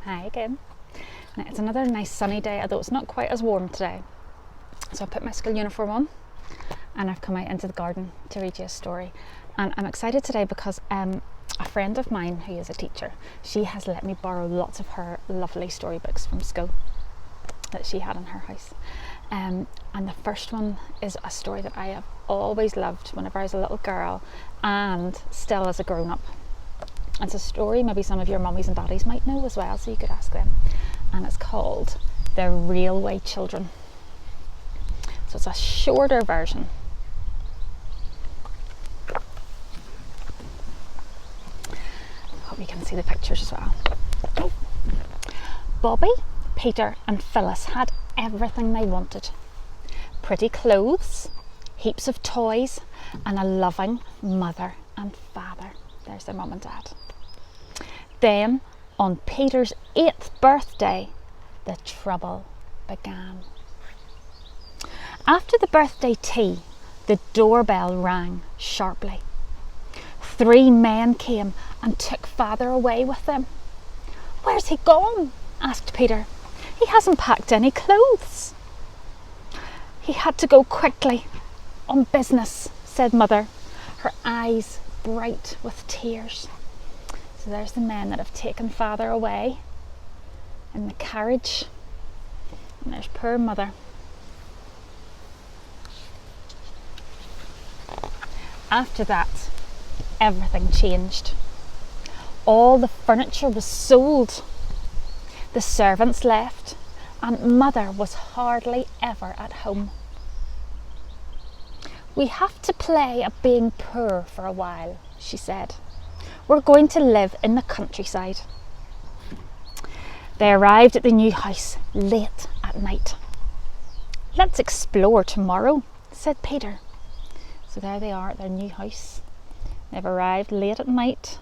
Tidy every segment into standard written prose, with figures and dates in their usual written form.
Hi again. Now, it's another nice sunny day, although it's not quite as warm today. So I put my school uniform on and I've come out into the garden to read you a story. And I'm excited today because a friend of mine who is a teacher, she has let me borrow lots of her lovely storybooks from school that she had in her house. And the first one is a story that I have always loved whenever I was a little girl and still as a grown-up. It's a story maybe some of your mummies and daddies might know as well, so you could ask them. And it's called The Railway Children. So it's a shorter version. Hope you can see the pictures as well. Oh. Bobby, Peter and Phyllis had everything they wanted. Pretty clothes, heaps of toys, and a loving mother and father. There's their mum and dad. Then, on Peter's 8th birthday, the trouble began. After the birthday tea, the doorbell rang sharply. 3 men came and took Father away with them. "Where's he gone?" asked Peter. "He hasn't packed any clothes." "He had to go quickly, on business," said Mother, her eyes bright with tears. So there's the men that have taken Father away in the carriage. And there's poor Mother. After that, everything changed. All the furniture was sold. The servants left, and Mother was hardly ever at home. "We have to play at being poor for a while," she said. "We're going to live in the countryside." They arrived at the new house late at night. "Let's explore tomorrow," said Peter. So there they are at their new house. They've arrived late at night.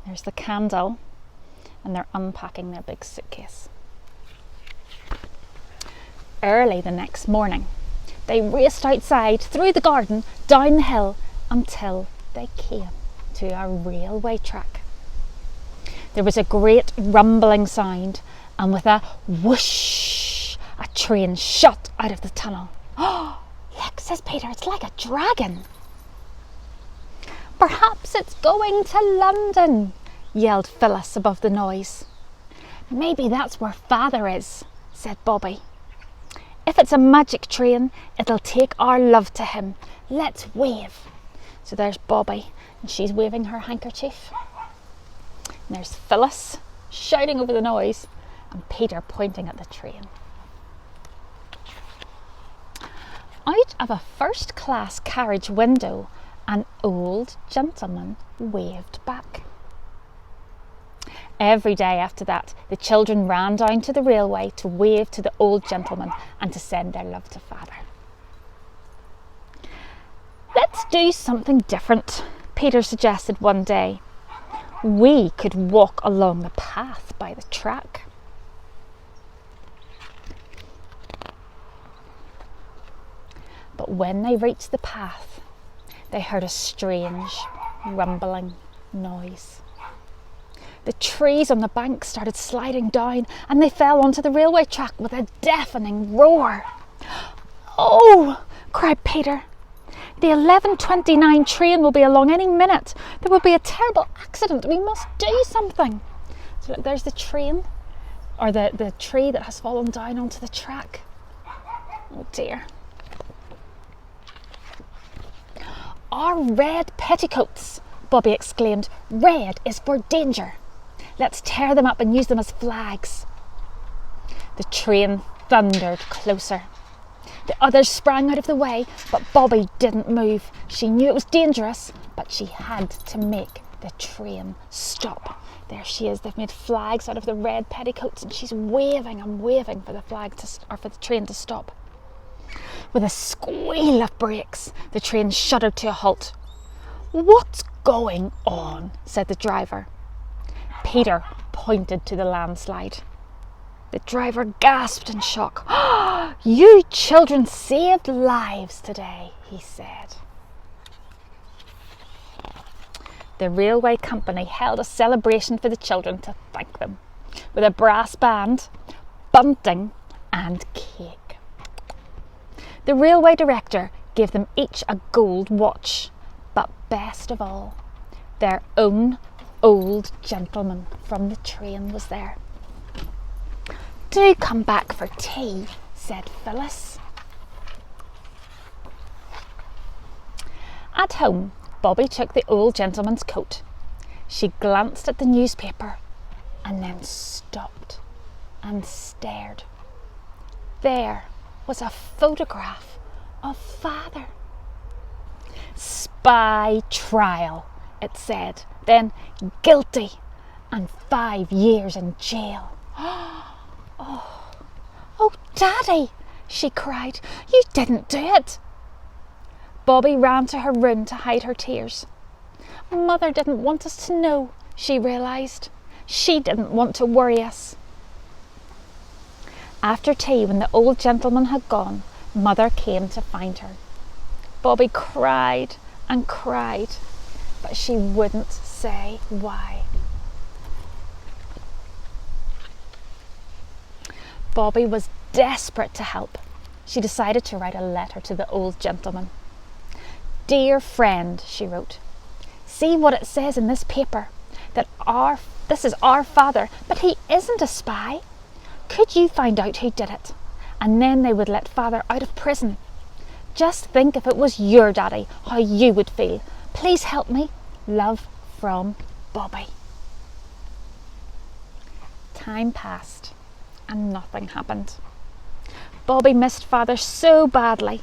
There's the candle, and they're unpacking their big suitcase. Early the next morning, they raced outside, through the garden, down the hill, until they came to a railway track. There was a great rumbling sound, and with a whoosh, a train shot out of the tunnel. "Oh, look," says Peter, "it's like a dragon." "Perhaps it's going to London," yelled Phyllis above the noise. "Maybe that's where Father is," said Bobby. "If it's a magic train, it'll take our love to him. Let's wave." So there's Bobby, and she's waving her handkerchief. And there's Phyllis shouting over the noise, and Peter pointing at the train. Out of a first-class carriage window, an old gentleman waved back. Every day after that, the children ran down to the railway to wave to the old gentleman and to send their love to Father. "Let's do something different," Peter suggested one day. "We could walk along the path by the track." But when they reached the path, they heard a strange, rumbling noise. The trees on the bank started sliding down, and they fell onto the railway track with a deafening roar. "Oh!" cried Peter. "The 11:29 train will be along any minute. There will be a terrible accident. We must do something." So look, there's the train, or the tree that has fallen down onto the track. Oh dear. "Our red petticoats," Bobby exclaimed. "Red is for danger. Let's tear them up and use them as flags." The train thundered closer. The others sprang out of the way, but Bobby didn't move. She knew it was dangerous, but she had to make the train stop. There she is. They've made flags out of the red petticoats, and she's waving and waving for the for the train to stop. With a squeal of brakes, the train shuddered to a halt. "What's going on?" said the driver. Peter pointed to the landslide. The driver gasped in shock. "Oh, you children saved lives today," he said. The railway company held a celebration for the children to thank them. with a brass band, bunting and cake. The railway director gave them each a gold watch, but best of all, their own old gentleman from the train was there. "Do come back for tea," said Phyllis. At home, Bobby took the old gentleman's coat. She glanced at the newspaper and then stopped and stared. There was a photograph of Father. "Spy trial," it said, then "guilty and 5 years in jail." Oh, Daddy, she cried, "you didn't do it." Bobby ran to her room to hide her tears. Mother didn't want us to know, she realised. She didn't want to worry us. After tea, when the old gentleman had gone, Mother came to find her. Bobby cried and cried, but she wouldn't say why. Bobby was desperate to help. She decided to write a letter to the old gentleman. "Dear friend," she wrote, "see what it says in this paper, that this is our father, but he isn't a spy. Could you find out who did it? And then they would let Father out of prison. Just think if it was your daddy, how you would feel. Please help me. Love from Bobby." Time passed and nothing happened. Bobby missed Father so badly.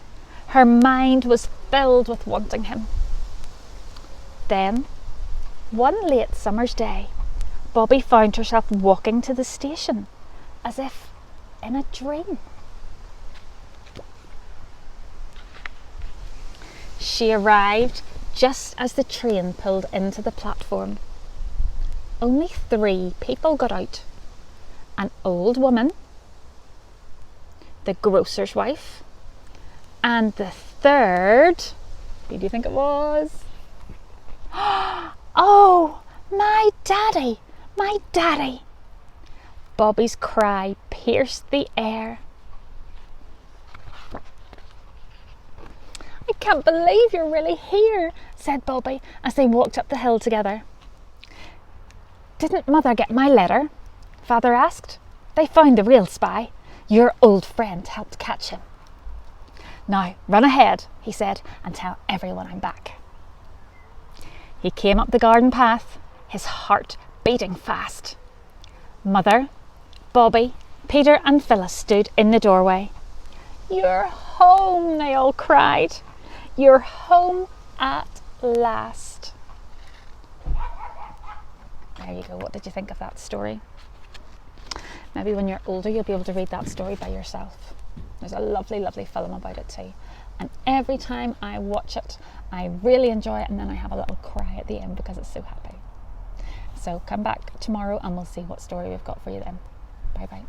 Her mind was filled with wanting him. Then, one late summer's day, Bobby found herself walking to the station as if in a dream. She arrived just as the train pulled into the platform. Only 3 people got out. An old woman, the grocer's wife, and the third, who do you think it was? Oh, my daddy, my daddy. Bobby's cry pierced the air. "I can't believe you're really here," said Bobby as they walked up the hill together. "Didn't Mother get my letter?" Father asked. "They found the real spy. Your old friend helped catch him." "Now run ahead," he said, "and tell everyone I'm back." He came up the garden path, his heart beating fast. Mother, Bobby, Peter and Phyllis stood in the doorway. "You're home," they all cried. "You're home at last." There you go. What did you think of that story? Maybe when you're older you'll be able to read that story by yourself. There's a lovely, lovely film about it too. And every time I watch it, I really enjoy it, and then I have a little cry at the end because it's so happy. So come back tomorrow and we'll see what story we've got for you then. Bye bye.